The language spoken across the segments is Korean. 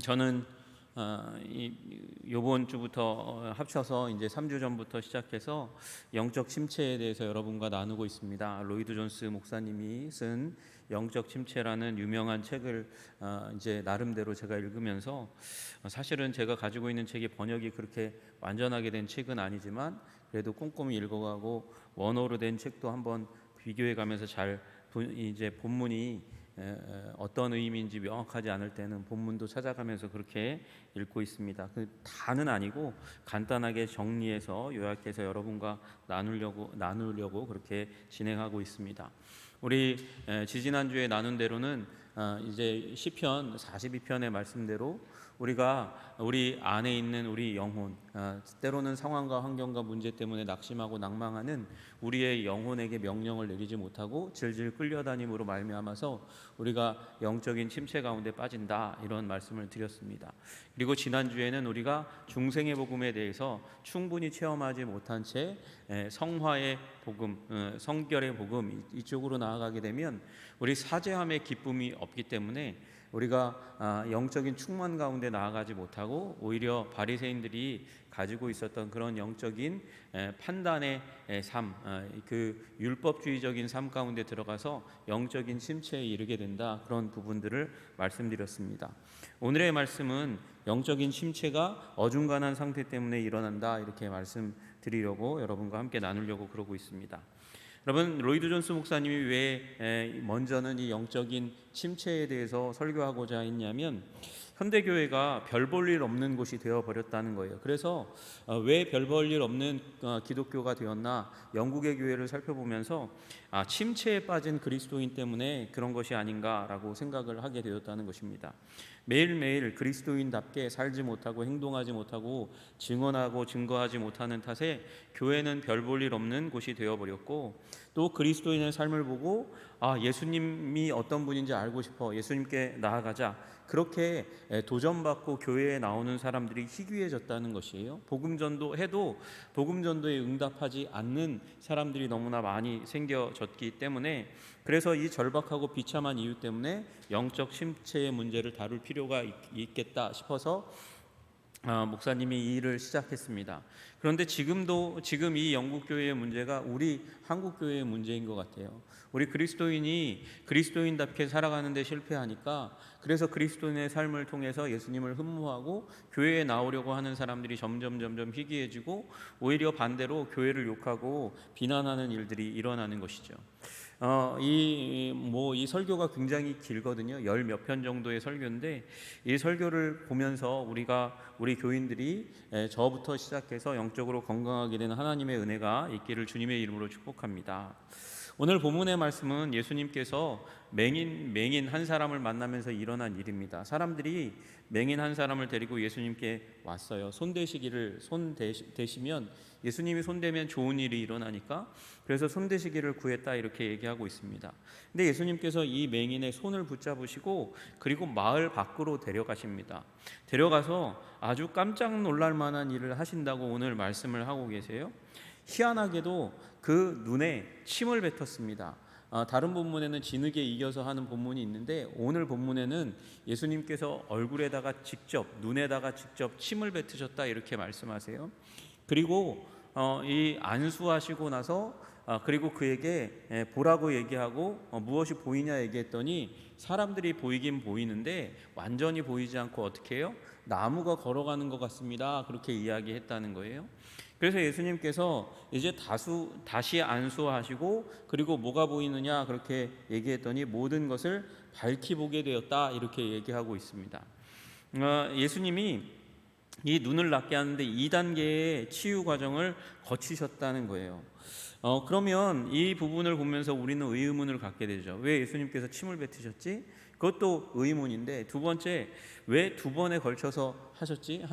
저는 요번 주부터 합쳐서 이제 3주 전부터 시작해서 영적 침체에 대해서 여러분과 나누고 있습니다. 로이드 존스 목사님이 쓴 영적 침체라는 유명한 책을 이제 나름대로 제가 읽으면서, 사실은 제가 가지고 있는 책이 번역이 그렇게 완전하게 된 책은 아니지만 그래도 꼼꼼히 읽어가고 원어로 된 책도 한번 비교해 가면서 잘 이제 본문이 어떤 의미인지 명확하지 않을 때는 본문도 찾아가면서 그렇게 읽고 있습니다. 다는 아니고 간단하게 정리해서 요약해서 여러분과 나누려고 그렇게 진행하고 있습니다. 우리 지지난주에 나눈 대로는 이제 시편 42편의 말씀대로 우리가 우리 안에 있는 우리 영혼, 때로는 상황과 환경과 문제 때문에 낙심하고 낭망하는 우리의 영혼에게 명령을 내리지 못하고 질질 끌려다님으로 말미암아서 우리가 영적인 침체 가운데 빠진다, 이런 말씀을 드렸습니다. 그리고 지난주에는 우리가 중생의 복음에 대해서 충분히 체험하지 못한 채 성화의 복음, 성결의 복음 이쪽으로 나아가게 되면 우리 사죄함의 기쁨이 없기 때문에 우리가 영적인 충만 가운데 나아가지 못하고 오히려 바리새인들이 가지고 있었던 그런 영적인 판단의 삶, 그 율법주의적인 삶 가운데 들어가서 영적인 침체에 이르게 된다, 그런 부분들을 말씀드렸습니다. 오늘의 말씀은 영적인 침체가 어중간한 상태 때문에 일어난다, 이렇게 말씀드리려고 여러분과 함께 나누려고 그러고 있습니다. 여러분, 로이드 존스 목사님이 왜 먼저는 이 영적인 침체에 대해서 설교하고자 했냐면, 현대교회가 별 볼 일 없는 곳이 되어버렸다는 거예요. 그래서 왜 별 볼 일 없는 기독교가 되었나, 영국의 교회를 살펴보면서 침체에 빠진 그리스도인 때문에 그런 것이 아닌가라고 생각을 하게 되었다는 것입니다. 매일매일 그리스도인답게 살지 못하고 행동하지 못하고 증언하고 증거하지 못하는 탓에 교회는 별 볼 일 없는 곳이 되어버렸고, 또 그리스도인의 삶을 보고 예수님이 어떤 분인지 알고 싶어, 예수님께 나아가자, 그렇게 도전받고 교회에 나오는 사람들이 희귀해졌다는 것이에요. 복음전도 해도 복음전도에 응답하지 않는 사람들이 너무나 많이 생겨졌기 때문에, 그래서 이 절박하고 비참한 이유 때문에 영적 침체의 문제를 다룰 필요가 있겠다 싶어서 목사님이 이 일을 시작했습니다. 그런데 지금 이 영국 교회의 문제가 우리 한국 교회의 문제인 것 같아요. 우리 그리스도인이 그리스도인답게 살아가는 데 실패하니까, 그래서 그리스도인의 삶을 통해서 예수님을 흠모하고 교회에 나오려고 하는 사람들이 점점 희귀해지고, 오히려 반대로 교회를 욕하고 비난하는 일들이 일어나는 것이죠. 이 설교가 굉장히 길거든요. 열 몇 편 정도의 설교인데, 이 설교를 보면서 우리 교인들이 저부터 시작해서 영적으로 건강하게 되는 하나님의 은혜가 있기를 주님의 이름으로 축복합니다. 오늘 본문의 말씀은 예수님께서 맹인 한 사람을 만나면서 일어난 일입니다. 사람들이 맹인 한 사람을 데리고 예수님께 왔어요. 손 대시면 예수님이 손 대면 좋은 일이 일어나니까, 그래서 손 대시기를 구했다, 이렇게 얘기하고 있습니다. 근데 예수님께서 이 맹인의 손을 붙잡으시고 그리고 마을 밖으로 데려가십니다. 데려가서 아주 깜짝 놀랄 만한 일을 하신다고 오늘 말씀을 하고 계세요. 희한하게도 그 눈에 침을 뱉었습니다. 다른 본문에는 진흙에 이겨서 하는 본문이 있는데, 오늘 본문에는 예수님께서 눈에다가 직접 침을 뱉으셨다, 이렇게 말씀하세요. 그리고 이 안수하시고 나서 그리고 그에게 보라고 얘기하고 무엇이 보이냐 얘기했더니, 사람들이 보이긴 보이는데 완전히 보이지 않고 어떻게 해요? 나무가 걸어가는 것 같습니다, 그렇게 이야기했다는 거예요. 그래서 예수님께서 이제 다시 안수하시고, 그리고 뭐가 보이느냐 그렇게 얘기했더니 모든 것을 밝히 보게 되었다, 이렇게 얘기하고 있습니다. 예수님이 이 눈을 낫게 하는데 2단계의 치유 과정을 거치셨다는 거예요. 그러면 이 부분을 보면서 우리는 의문을 갖게 되죠. 왜 예수님께서 침을 뱉으셨지? 그것도 의문인데, 두 번째, 왜 두 번에 걸쳐서 하셨지?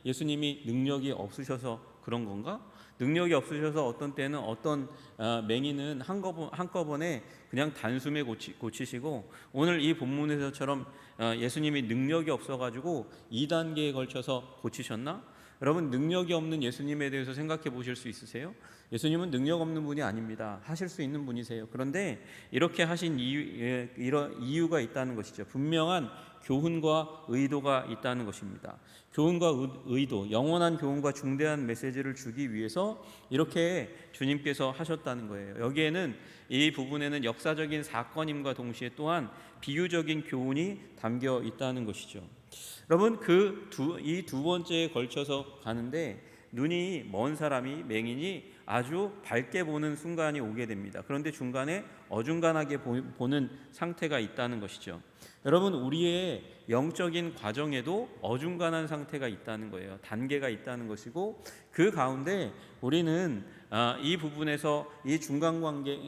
예수님이 능력이 없으셔서 그런 건가? 능력이 없으셔서 어떤 때는 어떤 맹인은 한꺼번에 그냥 단숨에 고치시고, 오늘 이 본문에서처럼 예수님이 능력이 없어가지고 2단계에 걸쳐서 고치셨나? 여러분, 능력이 없는 예수님에 대해서 생각해 보실 수 있으세요? 예수님은 능력 없는 분이 아닙니다. 하실 수 있는 분이세요. 그런데 이렇게 하신 이유가 있다는 것이죠. 분명한 교훈과 의도가 있다는 것입니다. 교훈과 의도, 영원한 교훈과 중대한 메시지를 주기 위해서 이렇게 주님께서 하셨다는 거예요. 여기에는 이 부분에는 역사적인 사건임과 동시에 또한 비유적인 교훈이 담겨 있다는 것이죠. 여러분, 이 두 번째에 걸쳐서 가는데 눈이 먼 사람이, 맹인이 아주 밝게 보는 순간이 오게 됩니다. 그런데 중간에 어중간하게 보는 상태가 있다는 것이죠. 여러분, 우리의 영적인 과정에도 어중간한 상태가 있다는 거예요. 단계가 있다는 것이고, 그 가운데 우리는 이 부분에서 이 중간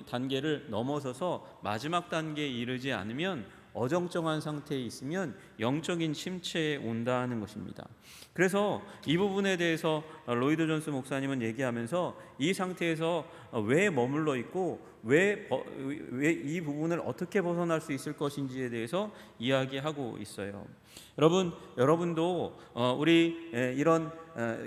단계를 넘어서서 마지막 단계에 이르지 않으면, 어정쩡한 상태에 있으면 영적인 침체에 온다는 것입니다. 그래서 이 부분에 대해서 로이드 존스 목사님은 얘기하면서 이 상태에서 왜 머물러 있고 왜 이 부분을 어떻게 벗어날 수 있을 것인지에 대해서 이야기하고 있어요. 여러분도 우리 이런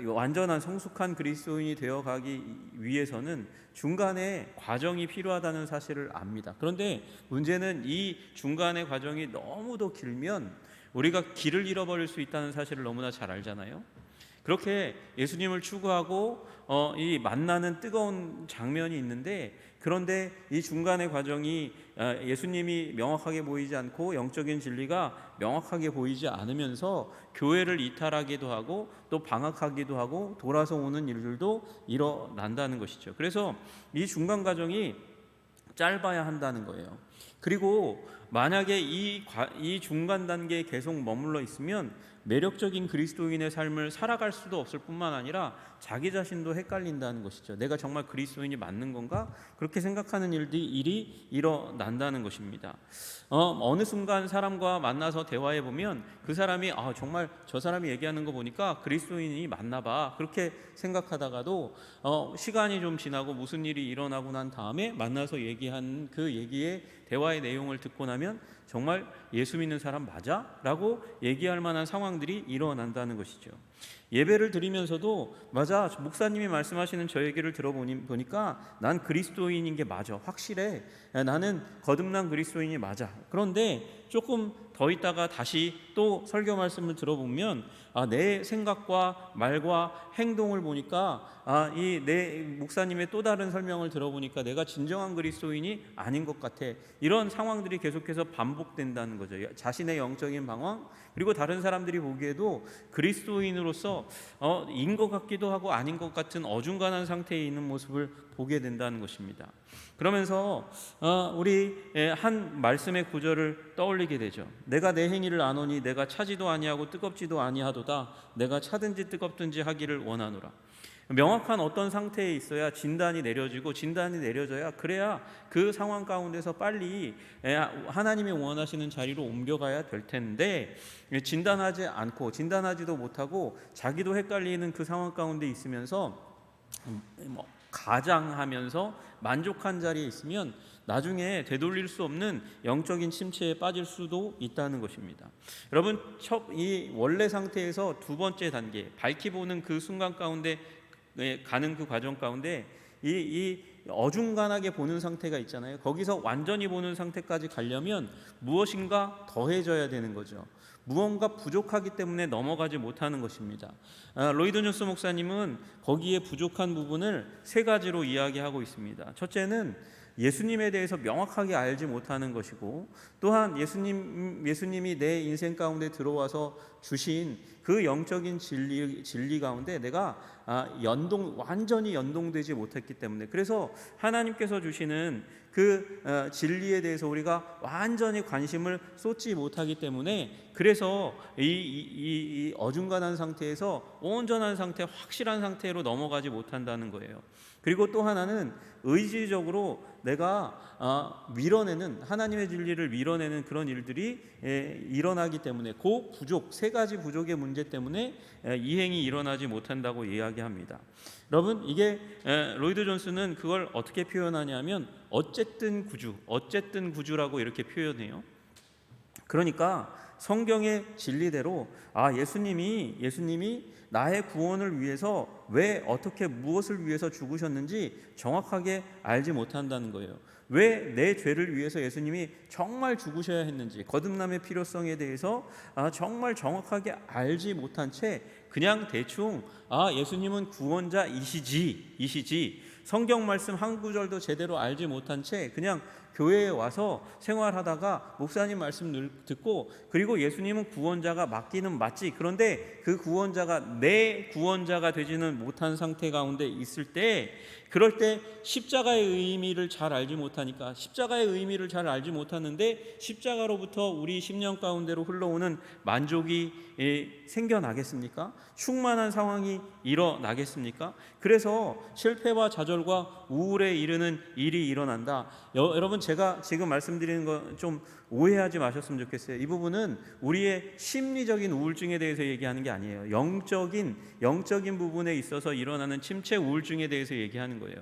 완전한 성숙한 그리스도인이 되어가기 위해서는 중간에 과정이 필요하다는 사실을 압니다. 그런데 문제는 이 중간의 과정이 너무도 길면 우리가 길을 잃어버릴 수 있다는 사실을 너무나 잘 알잖아요. 그렇게 예수님을 추구하고 이 만나는 뜨거운 장면이 있는데, 그런데 이 중간의 과정이 예수님이 명확하게 보이지 않고 영적인 진리가 명확하게 보이지 않으면서 교회를 이탈하기도 하고 또 방학하기도 하고 돌아서 오는 일들도 일어난다는 것이죠. 그래서 이 중간 과정이 짧아야 한다는 거예요. 그리고 만약에 이 중간 단계에 계속 머물러 있으면 매력적인 그리스도인의 삶을 살아갈 수도 없을 뿐만 아니라 자기 자신도 헷갈린다는 것이죠. 내가 정말 그리스도인이 맞는 건가? 그렇게 생각하는 일이 일어난다는 것입니다. 어느 순간 사람과 만나서 대화해 보면 그 사람이 정말 저 사람이 얘기하는 거 보니까 그리스도인이 맞나 봐, 그렇게 생각하다가도 시간이 좀 지나고 무슨 일이 일어나고 난 다음에 만나서 얘기한 그 얘기의 대화의 내용을 듣고 나면 정말 예수 믿는 사람 맞아? 라고 얘기할 만한 상황들이 일어난다는 것이죠. 예배를 드리면서도 맞아, 목사님이 말씀하시는 저 얘기를 들어보니까 난 그리스도인인 게 맞아, 확실해, 나는 거듭난 그리스도인이 맞아. 그런데 조금 더 있다가 다시 또 설교 말씀을 들어보면 내 생각과 말과 행동을 보니까 이 내 목사님의 또 다른 설명을 들어보니까 내가 진정한 그리스도인이 아닌 것 같아. 이런 상황들이 계속해서 반복된다는 거죠. 자신의 영적인 방황, 그리고 다른 사람들이 보기에도 그리스도인으로서 인 것 같기도 하고 아닌 것 같은 어중간한 상태에 있는 모습을 보게 된다는 것입니다. 그러면서 우리 한 말씀의 구절을 떠올리게 되죠. 내가 내 행위를 아노니 내가 차지도 아니하고 뜨겁지도 아니하도다. 내가 차든지 뜨겁든지 하기를 원하노라. 명확한 어떤 상태에 있어야 진단이 내려지고, 진단이 내려져야 그래야 그 상황 가운데서 빨리 하나님이 원하시는 자리로 옮겨가야 될 텐데, 진단하지 않고 진단하지도 못하고 자기도 헷갈리는 그 상황 가운데 있으면서 가장하면서 만족한 자리에 있으면 나중에 되돌릴 수 없는 영적인 침체에 빠질 수도 있다는 것입니다. 여러분, 이 원래 상태에서 두 번째 단계, 밝히 보는 그 순간 가운데 가는 그 과정 가운데 이 어중간하게 보는 상태가 있잖아요. 거기서 완전히 보는 상태까지 가려면 무엇인가 더해져야 되는 거죠. 무언가 부족하기 때문에 넘어가지 못하는 것입니다. 로이드 존스 목사님은 거기에 부족한 부분을 세 가지로 이야기하고 있습니다. 첫째는 예수님에 대해서 명확하게 알지 못하는 것이고, 또한 예수님이 내 인생 가운데 들어와서 주신 그 영적인 진리 가운데 내가 완전히 연동되지 못했기 때문에, 그래서 하나님께서 주시는 그 진리에 대해서 우리가 완전히 관심을 쏟지 못하기 때문에, 그래서 이 어중간한 상태에서 온전한 상태, 확실한 상태로 넘어가지 못한다는 거예요. 그리고 또 하나는 의지적으로 내가 밀어내는, 하나님의 진리를 밀어내는 그런 일들이 일어나기 때문에, 그 부족, 세 가지 부족의 문제 때문에 이행이 일어나지 못한다고 이야기합니다. 여러분, 이게 로이드 존스는 그걸 어떻게 표현하냐면 어쨌든 구주라고 이렇게 표현해요. 그러니까 성경의 진리대로 예수님이 나의 구원을 위해서 왜, 어떻게, 무엇을 위해서 죽으셨는지 정확하게 알지 못한다는 거예요. 왜 내 죄를 위해서 예수님이 정말 죽으셔야 했는지, 거듭남의 필요성에 대해서 정말 정확하게 알지 못한 채 그냥 대충 예수님은 구원자이시지 성경 말씀 한 구절도 제대로 알지 못한 채 그냥 교회에 와서 생활하다가 목사님 말씀 듣고, 그리고 예수님은 구원자가 맞기는 맞지, 그런데 그 구원자가 내 구원자가 되지는 못한 상태 가운데 있을 때, 그럴 때 십자가의 의미를 잘 알지 못하니까, 십자가의 의미를 잘 알지 못하는데 십자가로부터 우리 심령 가운데로 흘러오는 만족이 생겨나겠습니까? 충만한 상황이 일어나겠습니까? 그래서 실패와 좌절과 우울에 이르는 일이 일어난다. 여러분, 제가 지금 말씀드리는 거 좀 오해하지 마셨으면 좋겠어요. 이 부분은 우리의 심리적인 우울증에 대해서 얘기하는 게 아니에요. 영적인 부분에 있어서 일어나는 침체 우울증에 대해서 얘기하는 거예요.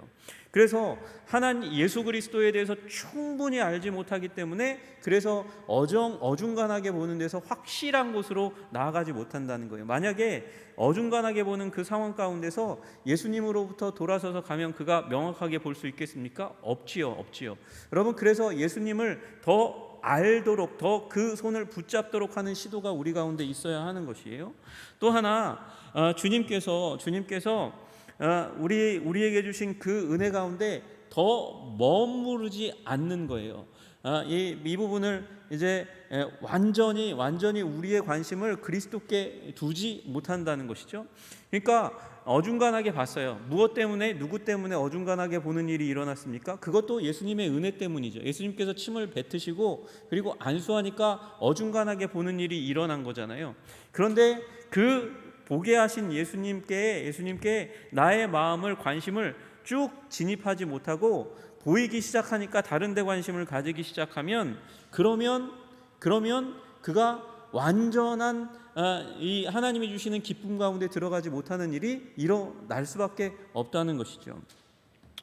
그래서 하나님 예수 그리스도에 대해서 충분히 알지 못하기 때문에, 그래서 어중간하게 보는 데서 확실한 곳으로 나아가지 못한다는 거예요. 만약에 어중간하게 보는 그 상황 가운데서 예수님으로부터 돌아서서 가면 그가 명확하게 볼 수 있겠습니까? 없지요. 여러분, 그래서 예수님을 더 알도록, 더 그 손을 붙잡도록 하는 시도가 우리 가운데 있어야 하는 것이에요. 또 하나, 주님께서 우리에게 주신 그 은혜 가운데 더 머무르지 않는 거예요. 이 부분을 이제 완전히 우리의 관심을 그리스도께 두지 못한다는 것이죠. 그러니까 어중간하게 봤어요. 무엇 때문에, 누구 때문에 어중간하게 보는 일이 일어났습니까? 그것도 예수님의 은혜 때문이죠. 예수님께서 침을 뱉으시고 그리고 안수하니까 어중간하게 보는 일이 일어난 거잖아요. 그런데 그 보게 하신 예수님께 나의 마음을, 관심을 쭉 진입하지 못하고 보이기 시작하니까 다른 데 관심을 가지기 시작하면, 그러면 그가 완전한 이 하나님이 주시는 기쁨 가운데 들어가지 못하는 일이 일어날 수밖에 없다는 것이죠.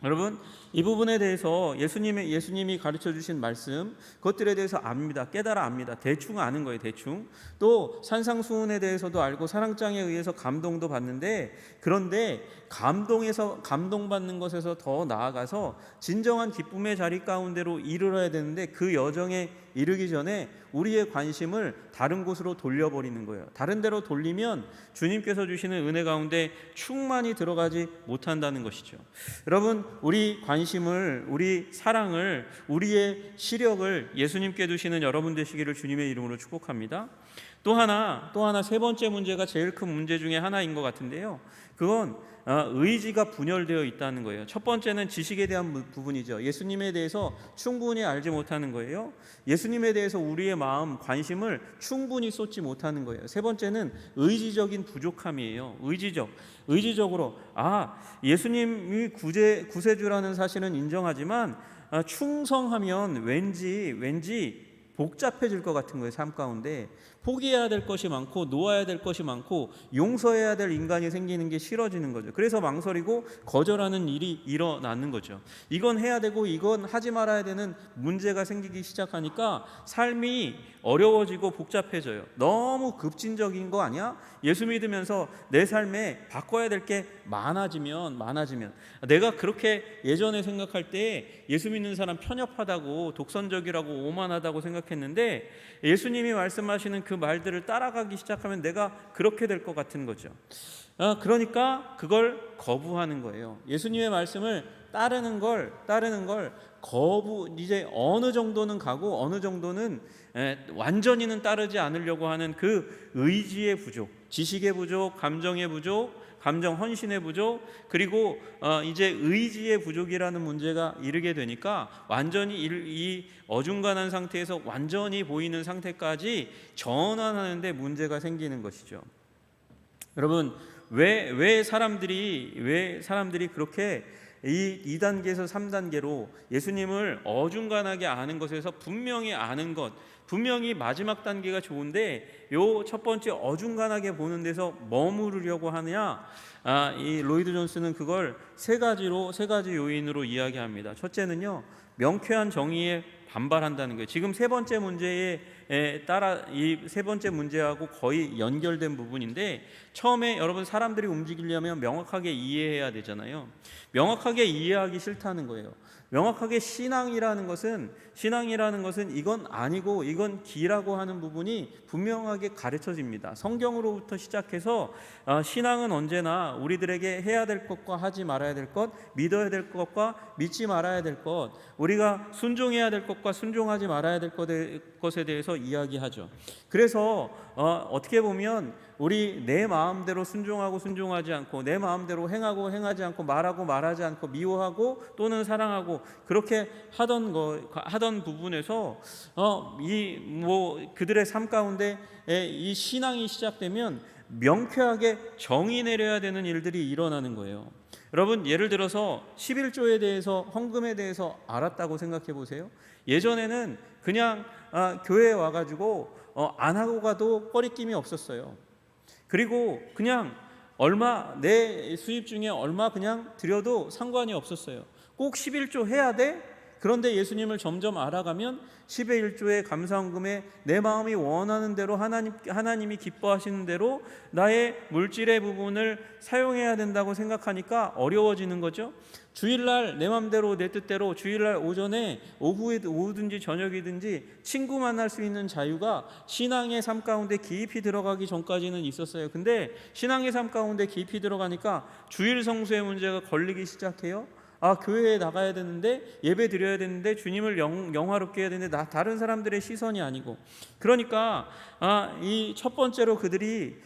여러분, 이 부분에 대해서 예수님이 가르쳐 주신 말씀, 그것들에 대해서 압니다. 깨달아 압니다. 대충 아는 거예요. 대충. 또 산상수훈에 대해서도 알고 사랑장에 의해서 감동도 받는데, 그런데 감동받는 것에서 더 나아가서 진정한 기쁨의 자리 가운데로 이르러야 되는데, 그 여정에 이르기 전에 우리의 관심을 다른 곳으로 돌려버리는 거예요. 다른 데로 돌리면 주님께서 주시는 은혜 가운데 충만히 들어가지 못한다는 것이죠. 여러분, 우리 관심을, 우리 사랑을, 우리의 시력을 예수님께 두시는 여러분 되시기를 주님의 이름으로 축복합니다. 또 하나 세 번째 문제가 제일 큰 문제 중에 하나인 것 같은데요. 그건 의지가 분열되어 있다는 거예요. 첫 번째는 지식에 대한 부분이죠. 예수님에 대해서 충분히 알지 못하는 거예요. 예수님에 대해서 우리의 마음, 관심을 충분히 쏟지 못하는 거예요. 세 번째는 의지적인 부족함이에요. 의지적으로 예수님이 구세주라는 사실은 인정하지만 충성하면 왠지 복잡해질 것 같은 거예요. 삶 가운데 포기해야 될 것이 많고 놓아야 될 것이 많고 용서해야 될 인간이 생기는 게 싫어지는 거죠. 그래서 망설이고 거절하는 일이 일어나는 거죠. 이건 해야 되고 이건 하지 말아야 되는 문제가 생기기 시작하니까 삶이 어려워지고 복잡해져요. 너무 급진적인 거 아니야? 예수 믿으면서 내 삶에 바꿔야 될 게 많아지면 내가 그렇게 예전에 생각할 때 예수 믿는 사람 편협하다고, 독선적이라고, 오만하다고 생각했는데, 예수님이 말씀하시는 그 말들을 따라가기 시작하면 내가 그렇게 될 것 같은 거죠. 그러니까 그걸 거부하는 거예요. 예수님의 말씀을 따르는 걸 이제 어느 정도는 가고 어느 정도는 완전히는 따르지 않으려고 하는 그 의지의 부족, 지식의 부족, 감정의 부족, 감정 헌신의 부족, 그리고 이제 의지의 부족이라는 문제가 이르게 되니까 완전히 이 어중간한 상태에서 완전히 보이는 상태까지 전환하는데 문제가 생기는 것이죠. 여러분, 왜 사람들이 그렇게 이 2단계에서 3단계로 예수님을 어중간하게 아는 것에서 분명히 아는 것, 분명히 마지막 단계가 좋은데 요 첫 번째 어중간하게 보는 데서 머무르려고 하느냐? 이 로이드 존스는 그걸 세 가지 요인으로 이야기합니다. 첫째는요, 명쾌한 정의에 반발한다는 거예요. 지금 세 번째 문제의 따라 이 세 번째 문제하고 거의 연결된 부분인데, 처음에 여러분 사람들이 움직이려면 명확하게 이해해야 되잖아요. 명확하게 이해하기 싫다는 거예요. 명확하게 신앙이라는 것은 이건 아니고 이건 기라고 하는 부분이 분명하게 가르쳐집니다. 성경으로부터 시작해서 신앙은 언제나 우리들에게 해야 될 것과 하지 말아야 될 것, 믿어야 될 것과 믿지 말아야 될 것, 우리가 순종해야 될 것과 순종하지 말아야 될 것에 대해서 이야기하죠. 그래서 어떻게 보면 우리 내 마음대로 순종하고 순종하지 않고, 내 마음대로 행하고 행하지 않고, 말하고 말하지 않고, 미워하고 또는 사랑하고, 그렇게 하던 부분에서 그들의 삶 가운데 이 신앙이 시작되면 명쾌하게 정의 내려야 되는 일들이 일어나는 거예요. 여러분, 예를 들어서 11조에 대해서, 헌금에 대해서 알았다고 생각해 보세요. 예전에는 그냥 교회에 와가지고 안 하고 가도 꺼리낌이 없었어요. 그리고 그냥 내 수입 중에 얼마 그냥 드려도 상관이 없었어요. 꼭 11조 해야 돼? 그런데 예수님을 점점 알아가면 10의 1조의 감사헌금에 내 마음이 원하는 대로 하나님이 기뻐하시는 대로 나의 물질의 부분을 사용해야 된다고 생각하니까 어려워지는 거죠. 주일날 내 맘대로 내 뜻대로 주일날 오전에 오후든지 저녁이든지 친구 만날 수 있는 자유가 신앙의 삶 가운데 깊이 들어가기 전까지는 있었어요. 근데 신앙의 삶 가운데 깊이 들어가니까 주일 성수의 문제가 걸리기 시작해요. 교회에 나가야 되는데, 예배 드려야 되는데, 주님을 영화롭게 해야 되는데 다른 사람들의 시선이 아니고, 그러니까 이 첫 번째로 그들이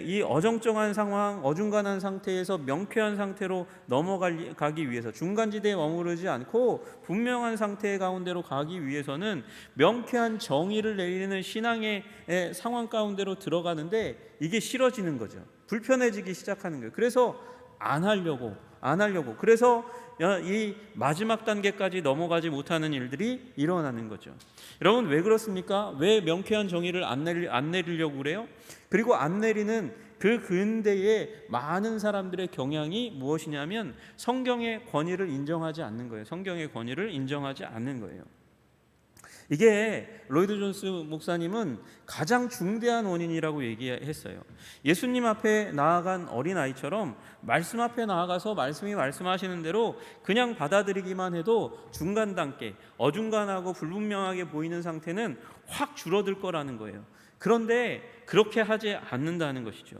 이 어정쩡한 상황, 어중간한 상태에서 명쾌한 상태로 넘어가기 위해서, 중간지대에 머무르지 않고 분명한 상태 가운데로 가기 위해서는 명쾌한 정의를 내리는 신앙의 상황 가운데로 들어가는데, 이게 싫어지는 거죠. 불편해지기 시작하는 거예요. 그래서 안 하려고 그래서 이 마지막 단계까지 넘어가지 못하는 일들이 일어나는 거죠. 여러분, 왜 그렇습니까? 왜 명쾌한 정의를 안 내리려고 그래요? 그리고 안 내리는 그 근대에 많은 사람들의 경향이 무엇이냐면 성경의 권위를 인정하지 않는 거예요. 성경의 권위를 인정하지 않는 거예요. 이게 로이드 존스 목사님은 가장 중대한 원인이라고 얘기했어요. 예수님 앞에 나아간 어린아이처럼 말씀 앞에 나아가서 말씀이 말씀하시는 대로 그냥 받아들이기만 해도 중간 단계, 어중간하고 불분명하게 보이는 상태는 확 줄어들 거라는 거예요. 그런데 그렇게 하지 않는다는 것이죠.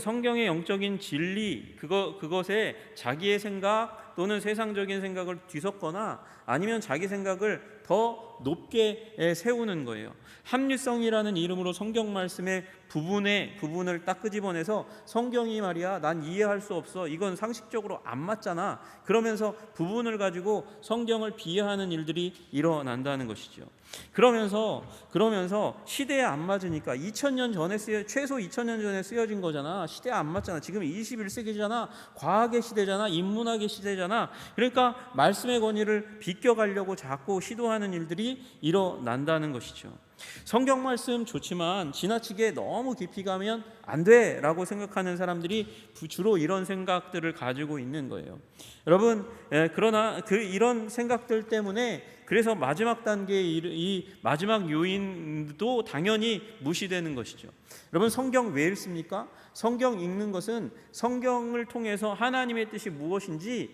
성경의 영적인 진리, 그것에 자기의 생각 또는 세상적인 생각을 뒤섞거나 아니면 자기 생각을 더 높게 세우는 거예요. 합리성이라는 이름으로 성경 말씀의 부분을 딱 끄집어내서 성경이 말이야, 난 이해할 수 없어, 이건 상식적으로 안 맞잖아, 그러면서 부분을 가지고 성경을 비하하는 일들이 일어난다는 것이죠. 그러면서 시대에 안 맞으니까 2000년 전에 최소 2000년 전에 쓰여진 거잖아. 시대에 안 맞잖아. 지금 21세기잖아. 과학의 시대잖아. 인문학의 시대잖아. 그러니까 말씀의 권위를 비껴가려고 자꾸 시도하는 일들이 일어난다는 것이죠. 성경 말씀 좋지만 지나치게 너무 깊이 가면 안 돼라고 생각하는 사람들이 주로 이런 생각들을 가지고 있는 거예요. 여러분, 그러나 이런 생각들 때문에 그래서 마지막 단계의 이 마지막 요인도 당연히 무시되는 것이죠. 여러분, 성경 왜 읽습니까? 성경 읽는 것은 성경을 통해서 하나님의 뜻이 무엇인지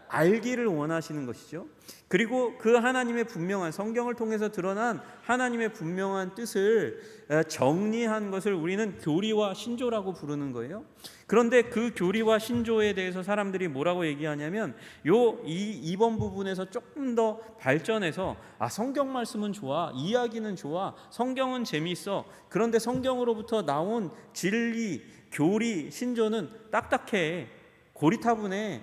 알기를 원하시는 것이죠. 그리고 그 하나님의 분명한, 성경을 통해서 드러난 하나님의 분명한 뜻을 정리한 것을 우리는 교리와 신조라고 부르는 거예요. 그런데 그 교리와 신조에 대해서 사람들이 뭐라고 얘기하냐면 이번 부분에서 조금 더 발전해서 성경 말씀은 좋아, 이야기는 좋아, 성경은 재미있어, 그런데 성경으로부터 나온 진리, 교리, 신조는 딱딱해, 고리타분해,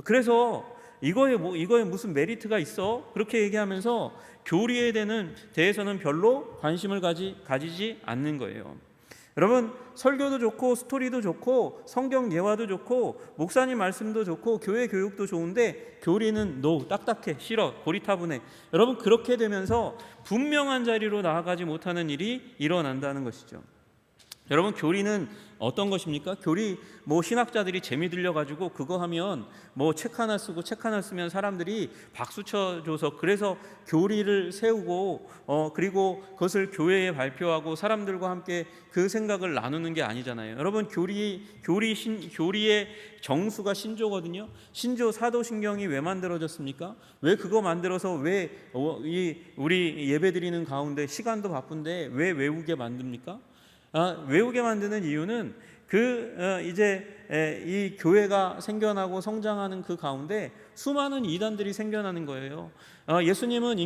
그래서 이거에 무슨 메리트가 있어? 그렇게 얘기하면서 교리에 대해서는 별로 관심을 가지지 않는 거예요. 여러분, 설교도 좋고 스토리도 좋고 성경 예화도 좋고 목사님 말씀도 좋고 교회 교육도 좋은데 교리는 딱딱해, 싫어, 고리타분해. 여러분, 그렇게 되면서 분명한 자리로 나아가지 못하는 일이 일어난다는 것이죠. 여러분, 교리는 어떤 것입니까? 교리, 신학자들이 재미 들려가지고 그거 하면 책 하나 쓰고 책 하나 쓰면 사람들이 박수 쳐줘서 그래서 교리를 세우고 그리고 그것을 교회에 발표하고 사람들과 함께 그 생각을 나누는 게 아니잖아요. 여러분, 교리의 정수가 신조거든요. 신조, 사도신경이 왜 만들어졌습니까? 왜 그거 만들어서 왜 우리 예배드리는 가운데 시간도 바쁜데 왜 외우게 만듭니까? 외우게 만드는 이유는 이 교회가 생겨나고 성장하는 그 가운데 수많은 이단들이 생겨나는 거예요. 예수님은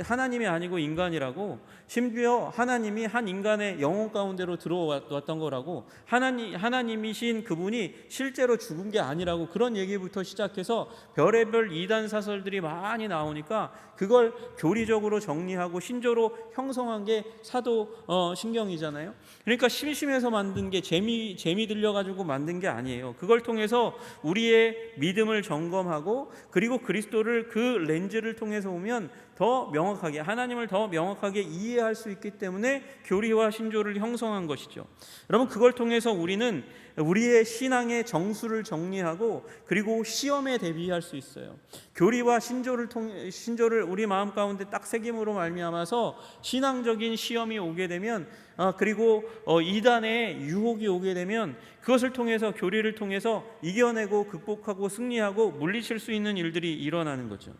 하나님이 아니고 인간이라고, 심지어 하나님이 한 인간의 영혼 가운데로 들어왔던 거라고, 하나님이신 그분이 실제로 죽은 게 아니라고, 그런 얘기부터 시작해서 별의별 이단 사설들이 많이 나오니까 그걸 교리적으로 정리하고 신조로 형성한 게 사도신경이잖아요. 그러니까 심심해서 만든 게 재미 들려가지고 만든 게 아니에요. 그걸 통해서 우리의 믿음을 점검하고 그리고 그리스도를 그 렌즈를 통해서 보면 더 명확하게, 하나님을 더 명확하게 이해할 수 있기 때문에 교리와 신조를 형성한 것이죠. 여러분, 그걸 통해서 우리는 우리의 신앙의 정수를 정리하고 그리고 시험에 대비할 수 있어요. 교리와 신조를 우리 마음 가운데 딱 새김으로 말미암아서 신앙적인 시험이 오게 되면, 그리고 이단의 유혹이 오게 되면 그것을 통해서, 교리를 통해서 이겨내고 극복하고 승리하고 물리칠 수 있는 일들이 일어나는 거죠.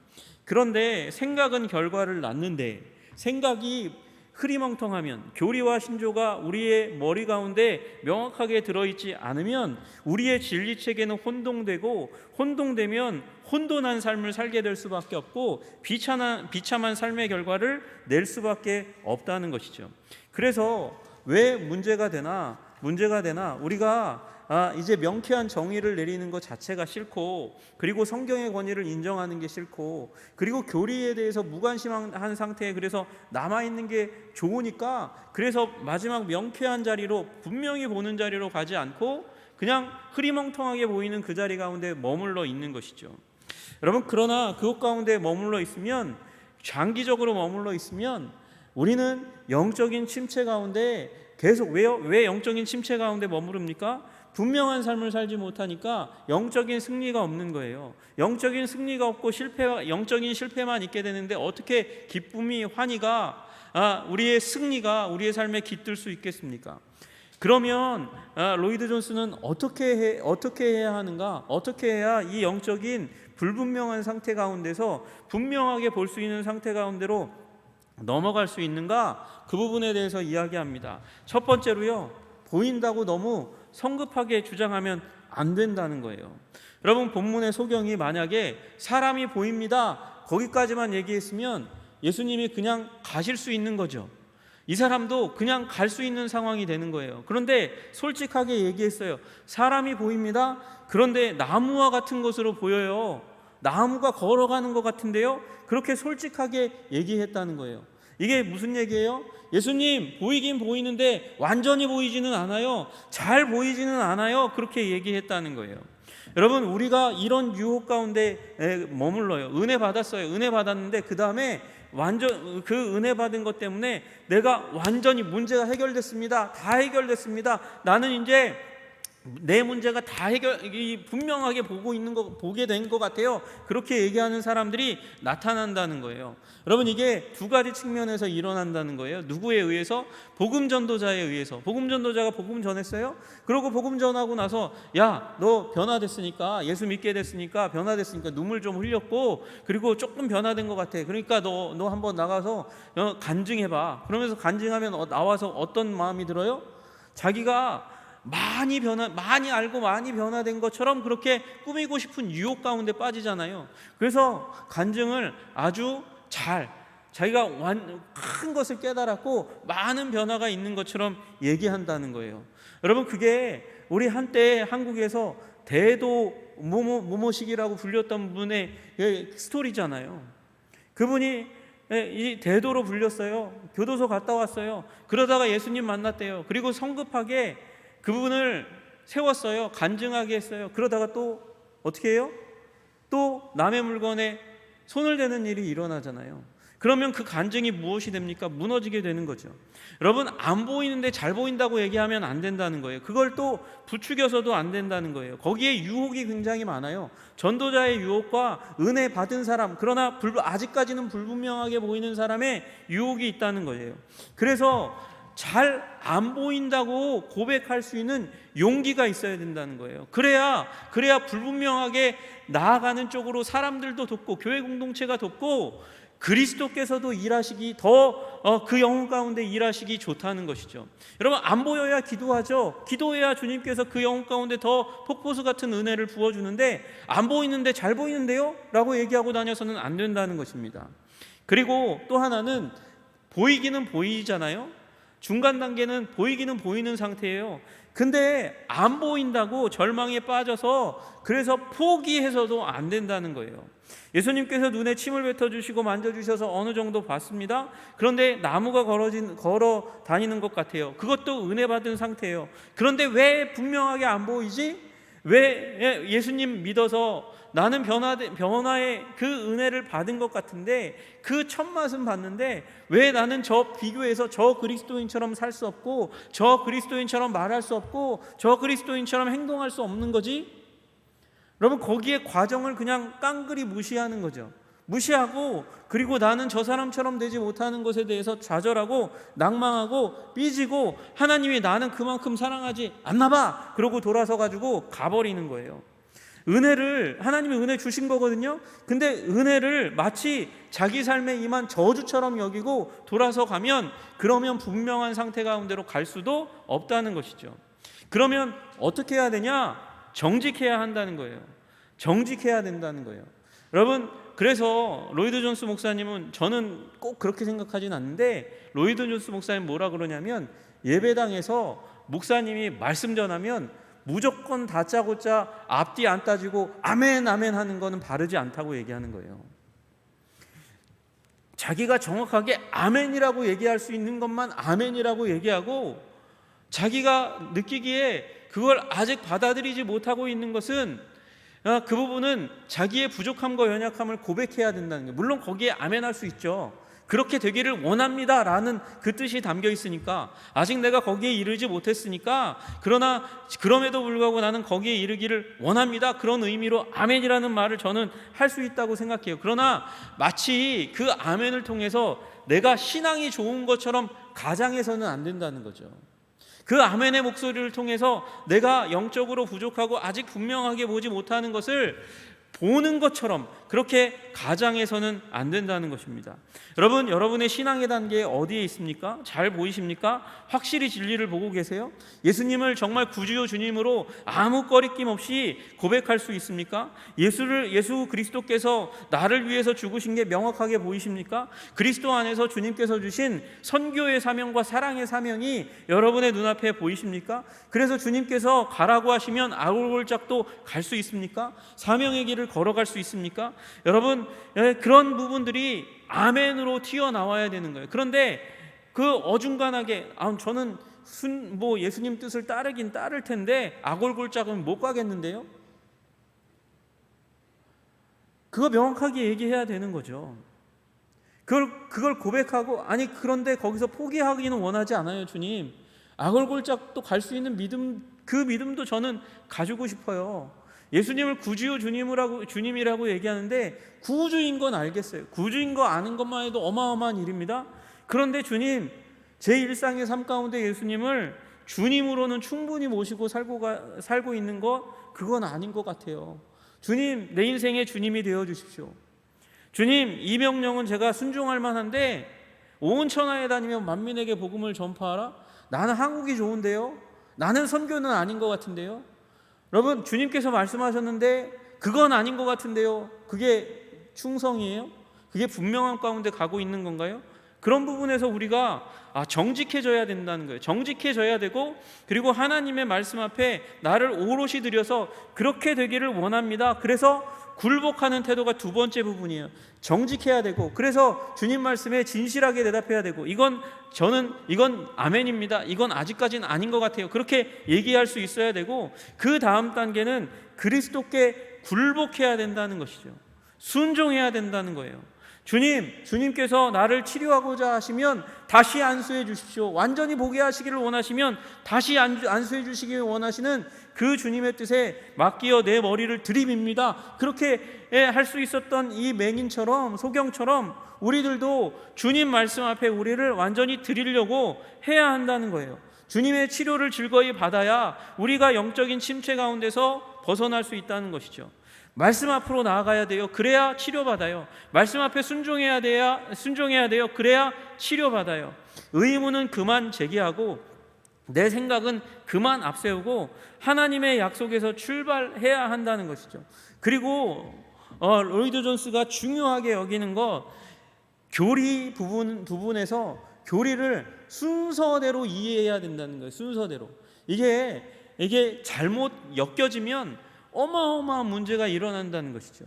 그런데 생각은 결과를 낳는데, 생각이 흐리멍텅하면, 교리와 신조가 우리의 머리 가운데 명확하게 들어있지 않으면 우리의 진리체계는 혼동되면 혼돈한 삶을 살게 될 수밖에 없고 비참한 삶의 결과를 낼 수밖에 없다는 것이죠. 그래서 왜 문제가 되나 우리가 이제 명쾌한 정의를 내리는 것 자체가 싫고, 그리고 성경의 권위를 인정하는 게 싫고, 그리고 교리에 대해서 무관심한 상태에 그래서 남아있는 게 좋으니까, 그래서 마지막 명쾌한 자리로, 분명히 보는 자리로 가지 않고 그냥 흐리멍텅하게 보이는 그 자리 가운데 머물러 있는 것이죠. 여러분, 그러나 그것 가운데 머물러 있으면, 장기적으로 머물러 있으면 우리는 영적인 침체 가운데 계속, 왜 영적인 침체 가운데 머무릅니까? 분명한 삶을 살지 못하니까 영적인 승리가 없는 거예요. 영적인 승리가 없고 영적인 실패만 있게 되는데 어떻게 기쁨이, 환희가, 우리의 승리가 우리의 삶에 깃들 수 있겠습니까? 그러면 로이드 존스는 어떻게 해야 하는가? 어떻게 해야 이 영적인 불분명한 상태 가운데서 분명하게 볼 수 있는 상태 가운데로 넘어갈 수 있는가? 그 부분에 대해서 이야기합니다. 첫 번째로요, 보인다고 너무 성급하게 주장하면 안 된다는 거예요. 여러분, 본문의 소경이 만약에 사람이 보입니다, 거기까지만 얘기했으면 예수님이 그냥 가실 수 있는 거죠. 이 사람도 그냥 갈 수 있는 상황이 되는 거예요. 그런데 솔직하게 얘기했어요. 사람이 보입니다. 그런데 나무와 같은 것으로 보여요. 나무가 걸어가는 것 같은데요. 그렇게 솔직하게 얘기했다는 거예요. 이게 무슨 얘기예요? 예수님, 보이긴 보이는데 완전히 보이지는 않아요. 잘 보이지는 않아요. 그렇게 얘기했다는 거예요. 여러분, 우리가 이런 유혹 가운데 머물러요. 은혜 받았어요. 은혜 받았는데 그 다음에 그 은혜 받은 것 때문에 내가 완전히 문제가 해결됐습니다. 다 해결됐습니다. 나는 이제 내 문제가 다 분명하게 보게 된 것 같아요. 그렇게 얘기하는 사람들이 나타난다는 거예요. 여러분, 이게 두 가지 측면에서 일어난다는 거예요. 누구에 의해서? 복음 전도자에 의해서. 복음 전도자가 복음 전했어요. 그러고 복음 전하고 나서, 야, 너 변화됐으니까, 예수 믿게 됐으니까, 변화됐으니까 눈물 좀 흘렸고, 그리고 조금 변화된 것 같아. 그러니까 너 한번 나가서 간증해봐. 그러면서 간증하면 나와서 어떤 마음이 들어요? 자기가 많이 알고 많이 변화된 것처럼 그렇게 꾸미고 싶은 유혹 가운데 빠지잖아요. 그래서 간증을 아주 자기가 큰 것을 깨달았고 많은 변화가 있는 것처럼 얘기한다는 거예요. 여러분, 그게 우리 한때 한국에서 대도 모모식이라고 불렸던 분의 스토리잖아요. 그분이 이 대도로 불렸어요. 교도소 갔다 왔어요. 그러다가 예수님 만났대요. 그리고 성급하게 그분을 세웠어요. 간증하게 했어요. 그러다가 또 어떻게 해요? 또 남의 물건에 손을 대는 일이 일어나잖아요. 그러면 그 간증이 무엇이 됩니까? 무너지게 되는 거죠. 여러분, 안 보이는데 잘 보인다고 얘기하면 안 된다는 거예요. 그걸 또 부추겨서도 안 된다는 거예요. 거기에 유혹이 굉장히 많아요. 전도자의 유혹과 은혜 받은 사람, 그러나 아직까지는 불분명하게 보이는 사람의 유혹이 있다는 거예요. 그래서 잘 안 보인다고 고백할 수 있는 용기가 있어야 된다는 거예요. 그래야 불분명하게 나아가는 쪽으로 사람들도 돕고 교회 공동체가 돕고 그리스도께서도 일하시기 그 영혼 가운데 일하시기 좋다는 것이죠. 여러분, 안 보여야 기도하죠. 기도해야 주님께서 그 영혼 가운데 더 폭포수 같은 은혜를 부어주는데, 안 보이는데 잘 보이는데요? 라고 얘기하고 다녀서는 안 된다는 것입니다. 그리고 또 하나는 보이기는 보이잖아요. 중간 단계는 보이기는 보이는 상태예요. 근데 안 보인다고 절망에 빠져서 그래서 포기해서도 안 된다는 거예요. 예수님께서 눈에 침을 뱉어주시고 만져주셔서 어느 정도 봤습니다. 그런데 나무가 걸어 다니는 것 같아요. 그것도 은혜 받은 상태예요. 그런데 왜 분명하게 안 보이지? 왜 예수님 믿어서 나는 변화의 그 은혜를 받은 것 같은데, 그 첫맛은 봤는데 왜 나는 저 비교해서 저 그리스도인처럼 살 수 없고, 저 그리스도인처럼 말할 수 없고, 저 그리스도인처럼 행동할 수 없는 거지? 여러분, 거기에 과정을 그냥 깡그리 무시하는 거죠. 무시하고, 그리고 나는 저 사람처럼 되지 못하는 것에 대해서 좌절하고 낭망하고 삐지고, 하나님이 나는 그만큼 사랑하지 않나 봐, 그러고 돌아서 가지고 가버리는 거예요. 하나님이 은혜 주신 거거든요. 근데 은혜를 마치 자기 삶에 임한 저주처럼 여기고 돌아서 가면, 그러면 분명한 상태 가운데로 갈 수도 없다는 것이죠. 그러면 어떻게 해야 되냐? 정직해야 한다는 거예요. 정직해야 된다는 거예요. 여러분, 그래서 로이드 존스 목사님은, 저는 꼭 그렇게 생각하진 않는데, 로이드 존스 목사님 뭐라 그러냐면, 예배당에서 목사님이 말씀 전하면 무조건 다짜고짜 앞뒤 안 따지고 아멘 아멘 하는 거는 바르지 않다고 얘기하는 거예요. 자기가 정확하게 아멘이라고 얘기할 수 있는 것만 아멘이라고 얘기하고, 자기가 느끼기에 그걸 아직 받아들이지 못하고 있는 것은, 그 부분은 자기의 부족함과 연약함을 고백해야 된다는 거예요. 물론 거기에 아멘 할 수 있죠. 그렇게 되기를 원합니다 라는 그 뜻이 담겨 있으니까, 아직 내가 거기에 이르지 못했으니까, 그러나 그럼에도 불구하고 나는 거기에 이르기를 원합니다, 그런 의미로 아멘이라는 말을 저는 할 수 있다고 생각해요. 그러나 마치 그 아멘을 통해서 내가 신앙이 좋은 것처럼 가장해서는 안 된다는 거죠. 그 아멘의 목소리를 통해서 내가 영적으로 부족하고 아직 분명하게 보지 못하는 것을 보는 것처럼 그렇게 가장해서는 안 된다는 것입니다. 여러분, 여러분의 신앙의 단계에 어디에 있습니까? 잘 보이십니까? 확실히 진리를 보고 계세요? 예수님을 정말 구주요 주님으로 아무 꺼리낌 없이 고백할 수 있습니까? 예수 그리스도께서 나를 위해서 죽으신 게 명확하게 보이십니까? 그리스도 안에서 주님께서 주신 선교의 사명과 사랑의 사명이 여러분의 눈앞에 보이십니까? 그래서 주님께서 가라고 하시면 아울골짝도 갈 수 있습니까? 사명의 길을 걸어갈 수 있습니까? 여러분, 그런 부분들이 아멘으로 튀어나와야 되는 거예요. 그런데 그 어중간하게 저는 예수님 뜻을 따르긴 따를 텐데 아골골짝은 못 가겠는데요? 그거 명확하게 얘기해야 되는 거죠. 그걸 고백하고, 그런데 거기서 포기하기는 원하지 않아요. 주님, 아골골짝도 갈 수 있는 믿음, 그 믿음도 저는 가지고 싶어요. 예수님을 구주요 주님이라고 얘기하는데, 구주인 건 알겠어요. 구주인 거 아는 것만 해도 어마어마한 일입니다. 그런데 주님, 제 일상의 삶 가운데 예수님을 주님으로는 충분히 모시고 살고 있는 것, 그건 아닌 것 같아요. 주님, 내 인생의 주님이 되어 주십시오. 주님, 이 명령은 제가 순종할 만한데 온 천하에 다니며 만민에게 복음을 전파하라? 나는 한국이 좋은데요? 나는 선교는 아닌 것 같은데요? 여러분, 주님께서 말씀하셨는데 그건 아닌 것 같은데요? 그게 충성이에요? 그게 분명한 가운데 가고 있는 건가요? 그런 부분에서 우리가 정직해져야 된다는 거예요. 정직해져야 되고, 그리고 하나님의 말씀 앞에 나를 오롯이 드려서 그렇게 되기를 원합니다. 그래서 굴복하는 태도가 두 번째 부분이에요. 정직해야 되고, 그래서 주님 말씀에 진실하게 대답해야 되고, 이건 아멘입니다, 이건 아직까지는 아닌 것 같아요, 그렇게 얘기할 수 있어야 되고, 그 다음 단계는 그리스도께 굴복해야 된다는 것이죠. 순종해야 된다는 거예요. 주님께서 나를 치료하고자 하시면 다시 안수해 주십시오. 완전히 보게 하시기를 원하시면 다시 안수해 주시기를 원하시는 그 주님의 뜻에 맡기어 내 머리를 들이밉니다. 그렇게 할 수 있었던 이 맹인처럼, 소경처럼 우리들도 주님 말씀 앞에 우리를 완전히 드리려고 해야 한다는 거예요. 주님의 치료를 즐거이 받아야 우리가 영적인 침체 가운데서 벗어날 수 있다는 것이죠. 말씀 앞으로 나아가야 돼요. 그래야 치료받아요. 말씀 앞에 순종해야 돼요. 그래야 치료받아요. 의문은 그만 제기하고 내 생각은 그만 앞세우고 하나님의 약속에서 출발해야 한다는 것이죠. 그리고 로이드 존스가 중요하게 여기는 것, 교리 부분에서 교리를 순서대로 이해해야 된다는 거예요. 순서대로. 이게 잘못 엮여지면 어마어마한 문제가 일어난다는 것이죠.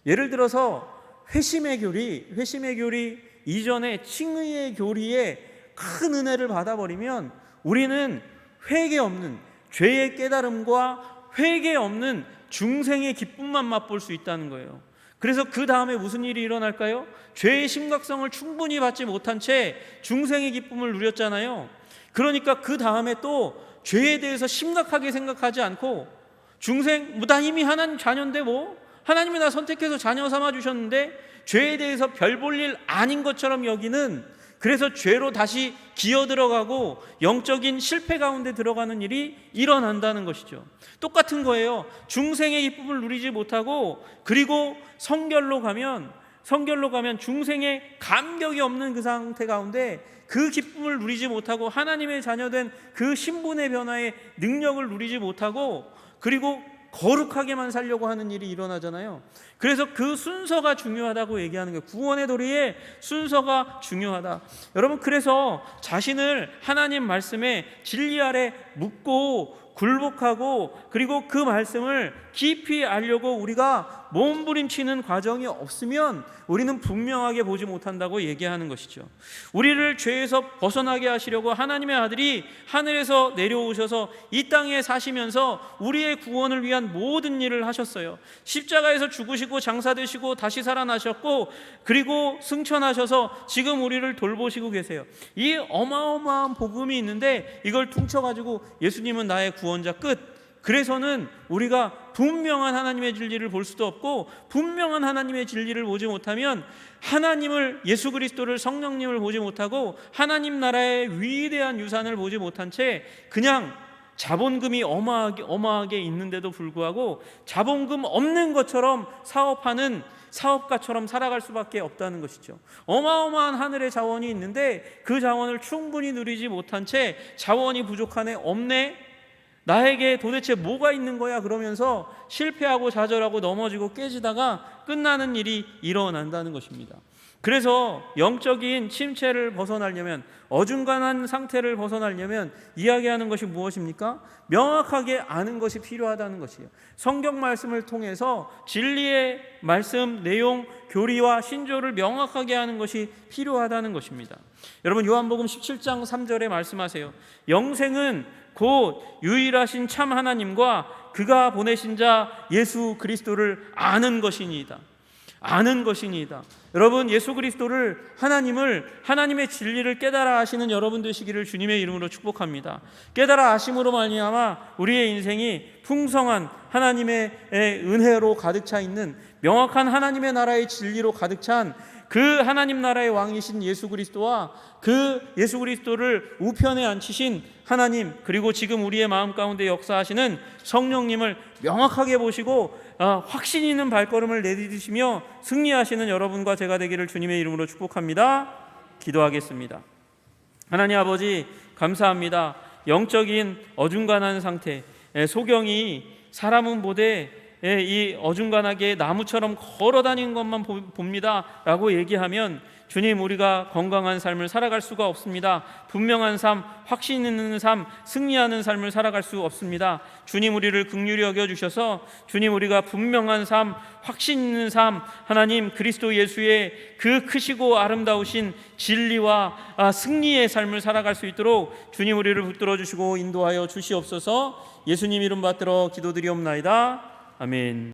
예를 들어서 회심의 교리 이전에 칭의의 교리에 큰 은혜를 받아버리면 우리는 회개 없는, 죄의 깨달음과 회개 없는 중생의 기쁨만 맛볼 수 있다는 거예요. 그래서 그 다음에 무슨 일이 일어날까요? 죄의 심각성을 충분히 받지 못한 채 중생의 기쁨을 누렸잖아요. 그러니까 그 다음에 또 죄에 대해서 심각하게 생각하지 않고 중생, 나 이미 하나님 자녀인데 하나님이 나 선택해서 자녀 삼아 주셨는데 죄에 대해서 별 볼 일 아닌 것처럼 여기는, 그래서 죄로 다시 기어 들어가고 영적인 실패 가운데 들어가는 일이 일어난다는 것이죠. 똑같은 거예요. 중생의 기쁨을 누리지 못하고, 그리고 성결로 가면 중생의 감격이 없는 그 상태 가운데 그 기쁨을 누리지 못하고 하나님의 자녀된 그 신분의 변화의 능력을 누리지 못하고, 그리고 거룩하게만 살려고 하는 일이 일어나잖아요. 그래서 그 순서가 중요하다고 얘기하는 거예요. 구원의 도리에 순서가 중요하다. 여러분, 그래서 자신을 하나님 말씀에 진리 아래 묻고 굴복하고, 그리고 그 말씀을 깊이 알려고 우리가 몸부림치는 과정이 없으면 우리는 분명하게 보지 못한다고 얘기하는 것이죠. 우리를 죄에서 벗어나게 하시려고 하나님의 아들이 하늘에서 내려오셔서 이 땅에 사시면서 우리의 구원을 위한 모든 일을 하셨어요. 십자가에서 죽으시고 장사되시고 다시 살아나셨고, 그리고 승천하셔서 지금 우리를 돌보시고 계세요. 이 어마어마한 복음이 있는데 이걸 퉁쳐가지고 예수님은 나의 구원자 끝, 그래서는 우리가 분명한 하나님의 진리를 볼 수도 없고, 분명한 하나님의 진리를 보지 못하면 하나님을, 예수 그리스도를, 성령님을 보지 못하고 하나님 나라의 위대한 유산을 보지 못한 채 그냥 자본금이 어마하게 있는데도 불구하고 자본금 없는 것처럼 사업하는 사업가처럼 살아갈 수밖에 없다는 것이죠. 어마어마한 하늘의 자원이 있는데 그 자원을 충분히 누리지 못한 채 자원이 부족하네, 없네, 나에게 도대체 뭐가 있는 거야 그러면서 실패하고 좌절하고 넘어지고 깨지다가 끝나는 일이 일어난다는 것입니다. 그래서 영적인 침체를 벗어나려면, 어중간한 상태를 벗어나려면 이야기하는 것이 무엇입니까? 명확하게 아는 것이 필요하다는 것이에요. 성경 말씀을 통해서 진리의 말씀, 내용, 교리와 신조를 명확하게 하는 것이 필요하다는 것입니다. 여러분, 요한복음 17장 3절에 말씀하세요. 영생은 곧 유일하신 참 하나님과 그가 보내신 자 예수 그리스도를 아는 것이니이다. 아는 것이니이다. 여러분, 예수 그리스도를, 하나님의 진리를 깨달아 아시는 여러분 되시기를 주님의 이름으로 축복합니다. 깨달아 아심으로 말미암아 우리의 인생이 풍성한 하나님의 은혜로 가득 차 있는, 명확한 하나님의 나라의 진리로 가득 찬 그 하나님 나라의 왕이신 예수 그리스도와 그 예수 그리스도를 우편에 앉히신 하나님, 그리고 지금 우리의 마음 가운데 역사하시는 성령님을 명확하게 보시고 확신 있는 발걸음을 내디디시며 승리하시는 여러분과 제가 되기를 주님의 이름으로 축복합니다. 기도하겠습니다. 하나님 아버지, 감사합니다. 영적인 어중간한 상태, 소경이 사람은 보되 이 어중간하게 나무처럼 걸어다니는 것만 봅니다 라고 얘기하면, 주님, 우리가 건강한 삶을 살아갈 수가 없습니다. 분명한 삶, 확신 있는 삶, 승리하는 삶을 살아갈 수 없습니다. 주님, 우리를 긍휼히 여겨주셔서 주님, 우리가 분명한 삶, 확신 있는 삶, 하나님 그리스도 예수의 그 크시고 아름다우신 진리와 승리의 삶을 살아갈 수 있도록 주님, 우리를 붙들어 주시고 인도하여 주시옵소서. 예수님 이름 받들어 기도드리옵나이다. 아멘.